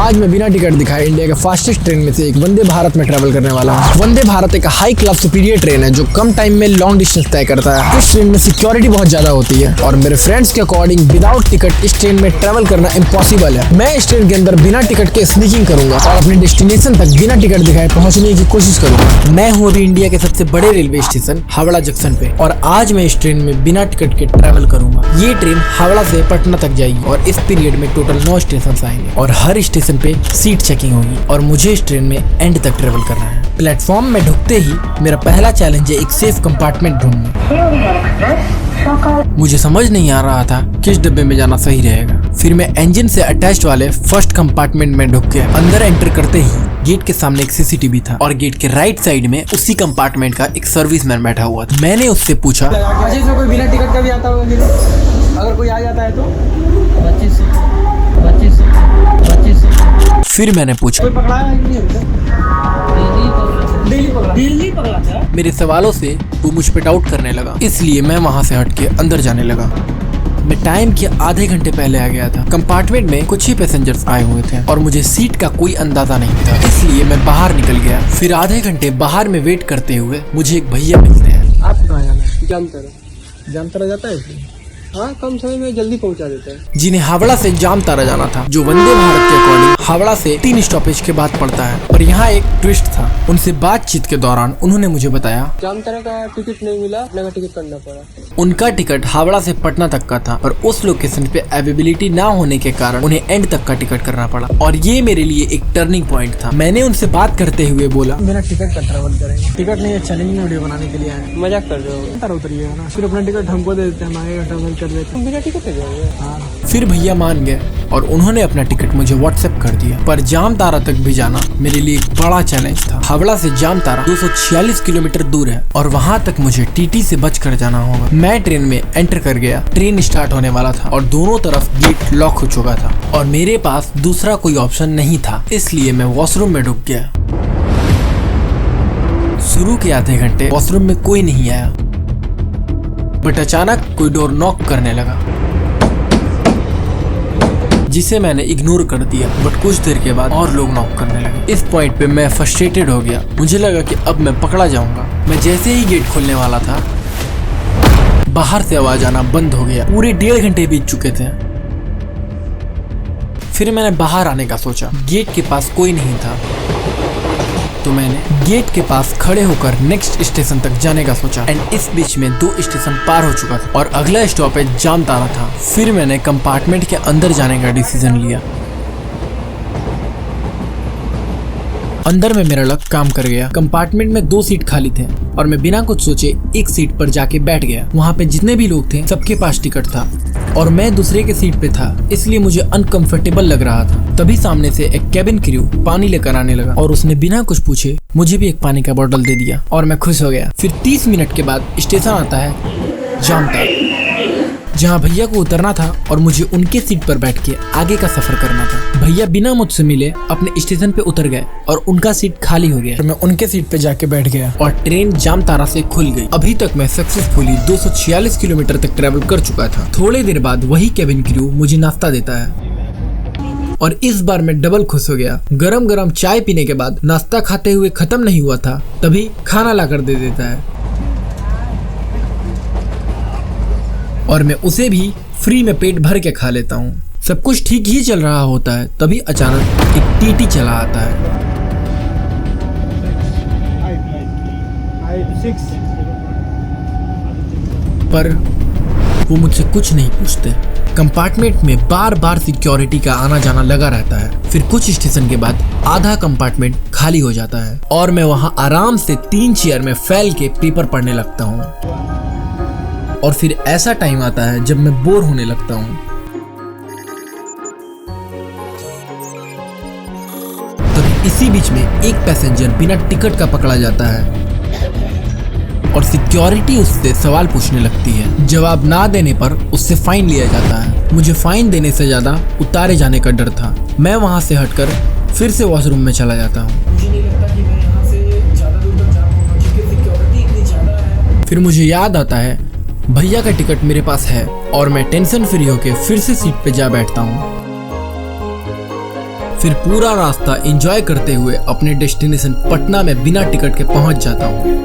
आज मैं बिना टिकट दिखाए इंडिया के फास्टेस्ट ट्रेन में से एक वंदे भारत में ट्रैवल करने वाला हूँ। वंदे भारत एक हाई क्लास सुपीरियर ट्रेन है जो कम टाइम में लॉन्ग डिस्टेंस तय करता है। इस ट्रेन में सिक्योरिटी बहुत ज्यादा होती है और मेरे फ्रेंड्स के अकॉर्डिंग विदाउट टिकट इस ट्रेन में ट्रैवल करना इम्पॉसिबल है। मैं इस ट्रेन के अंदर बिना टिकट के स्नीकिंग करूंगा और अपने डेस्टिनेशन तक बिना टिकट दिखाए पहुंचने की कोशिश करूंगा। मैं हूँ अभी इंडिया के सबसे बड़े रेलवे स्टेशन हावड़ा जंक्शन पे और आज मैं इस ट्रेन में बिना टिकट के ट्रैवल करूंगा। ये ट्रेन हावड़ा से पटना तक जाएगी और इस पीरियड में टोटल 9 स्टेशन आएंगे और हर स्टेशन पे सीट चेकिंग होगी और मुझे इस ट्रेन में एंड तक ट्रेवल करना है। प्लेटफॉर्म में ढुकते ही मेरा पहला चैलेंज है एक सेफ कंपार्टमेंट ढूंढना। मुझे समझ नहीं आ रहा था किस डब्बे में जाना सही रहेगा। फिर मैं इंजन से अटैच्ड वाले फर्स्ट कंपार्टमेंट में ढुक गया। अंदर एंटर करते ही गेट के सामने एक सीसीटीवी था और गेट के राइट साइड में उसी कंपार्टमेंट का एक सर्विसमैन बैठा हुआ था। मैंने उससे पूछा कोई बिना टिकट का भी आता होगा, अगर कोई आ जाता है तो 25। फिर मैंने पूछा कोई पकड़ा है कि नहीं? डेली पकड़ा था। मेरे सवालों से वो मुझ पे डाउट करने लगा, इसलिए मैं वहाँ से हट के अंदर जाने लगा। मैं टाइम के आधे घंटे पहले आ गया था। कंपार्टमेंट में कुछ ही पैसेंजर्स आए हुए थे और मुझे सीट का कोई अंदाजा नहीं था, इसलिए मैं बाहर निकल गया। फिर आधे घंटे बाहर में वेट करते हुए मुझे एक भैया मिलते हैं। आप कहाँ जाना है? जामतारा जाता है? हाँ, कम समय में जल्दी पहुंचा देता है। जिन्हें हावड़ा से जामतारा जाना था, जो वंदे भारत के अकॉर्डिंग हावड़ा से 3 स्टॉपेज के बाद पड़ता है। और यहाँ एक ट्विस्ट था। उनसे बातचीत के दौरान उन्होंने मुझे बताया जामतारा का टिकट नहीं मिला, अपने का टिकट करना पड़ा। उनका टिकट हावड़ा से पटना तक का था और उस लोकेशन पे अवेलेबिलिटी ना होने के कारण उन्हें एंड तक का टिकट करना पड़ा और ये मेरे लिए एक टर्निंग पॉइंट था। मैंने उनसे बात करते हुए बोला, मेरा टिकट का ट्रैवल करेंगे। टिकट नहीं है, चैलेंजिंग वीडियो बनाने के लिए आए। मजाक कर रहे हो? उतरिएगा ना, फिर अपना टिकट हमको दे देते हैं, हमारे ट्रैवल कर देते हैं। मेरा टिकट है। हाँ। फिर भैया मान गए और उन्होंने अपना टिकट मुझे व्हाट्सएप कर दिया। पर जामतारा तक भी जाना मेरे लिए एक बड़ा चैलेंज था। हावड़ा से जामतारा 246 किलोमीटर दूर है और वहाँ तक मुझे टीटी से बचकर जाना होगा। मैं ट्रेन में एंटर कर गया। ट्रेन स्टार्ट होने वाला था और दोनों तरफ गेट लॉक हो चुका था और मेरे पास दूसरा कोई ऑप्शन नहीं था, इसलिए मैं वॉशरूम में ढुक गया। शुरू के आधे घंटे वॉशरूम में कोई नहीं आया, बट अचानक कोई डोर नॉक करने लगा, जिसे मैंने इग्नोर कर दिया। बट कुछ देर के बाद और लोग नॉक करने लगे। इस पॉइंट पे मैं फ्रस्ट्रेटेड हो गया। मुझे लगा कि अब मैं पकड़ा जाऊंगा। मैं जैसे ही गेट खोलने वाला था, बाहर से आवाज आना बंद हो गया। पूरे 1.5 घंटे बीत चुके थे। फिर मैंने बाहर आने का सोचा। गेट के पास कोई नहीं था, तो मैंने गेट के पास खड़े होकर नेक्स्ट स्टेशन तक जाने का सोचा। एंड इस बीच में 2 स्टेशन पार हो चुका था और अगला स्टॉपेज जामतारा था। फिर मैंने कंपार्टमेंट के अंदर जाने का डिसीजन लिया। अंदर में मेरा लक काम कर गया। कंपार्टमेंट में 2 सीट खाली थे और मैं बिना कुछ सोचे एक सीट पर जाके बैठ गया। वहाँ पे जितने भी लोग थे सबके पास टिकट था और मैं दूसरे के सीट पे था, इसलिए मुझे अनकंफर्टेबल लग रहा था। तभी सामने से एक कैबिन क्रू पानी लेकर आने लगा और उसने बिना कुछ पूछे मुझे भी एक पानी का बोतल दे दिया और मैं खुश हो गया। फिर 30 मिनट के बाद स्टेशन आता है जामतारा, जहाँ भैया को उतरना था और मुझे उनके सीट पर बैठ के आगे का सफर करना था। भैया बिना मुझसे मिले अपने स्टेशन पे उतर गए और उनका सीट खाली हो गया। मैं उनके सीट पे जाके बैठ गया और ट्रेन जामतारा से खुल गई। अभी तक मैं सक्सेसफुली 246 किलोमीटर तक ट्रेवल कर चुका था। थोड़ी देर बाद वही कैबिन क्रू मुझे नाश्ता देता है और इस बार मैं डबल खुश हो गया। गरम गरम चाय पीने के बाद नाश्ता खाते हुए खत्म नहीं हुआ था, तभी खाना ला कर दे देता है और मैं उसे भी फ्री में पेट भर के खा लेता हूँ। सब कुछ ठीक ही चल रहा होता है, तभी अचानक एक टीटी चला आता है। पर वो मुझसे कुछ नहीं पूछते। कंपार्टमेंट में बार बार सिक्योरिटी का आना जाना लगा रहता है। फिर कुछ स्टेशन के बाद आधा कंपार्टमेंट खाली हो जाता है और मैं वहाँ आराम से 3 चेयर में फैल के पेपर पढ़ने लगता हूँ। और फिर ऐसा टाइम आता है जब मैं बोर होने लगता हूँ। तभी इसी बीच में एक पैसेंजर बिना टिकट का पकड़ा जाता है और सिक्योरिटी उससे सवाल पूछने लगती है। जवाब ना देने पर उससे फाइन लिया जाता है। मुझे फाइन देने से ज्यादा उतारे जाने का डर था। मैं वहां से हटकर फिर से वॉशरूम में चला जाता हूँ। मुझे नहीं लगता कि मैं यहाँ से ज्यादा दूर तक जा पाऊंगा क्योंकि सिक्योरिटी इतनी ज्यादा है। फिर मुझे याद आता है भैया का टिकट मेरे पास है और मैं टेंशन फ्री होके फिर से सीट पे जा बैठता हूँ। फिर पूरा रास्ता एंजॉय करते हुए अपने डेस्टिनेशन पटना में बिना टिकट के पहुंच जाता हूँ।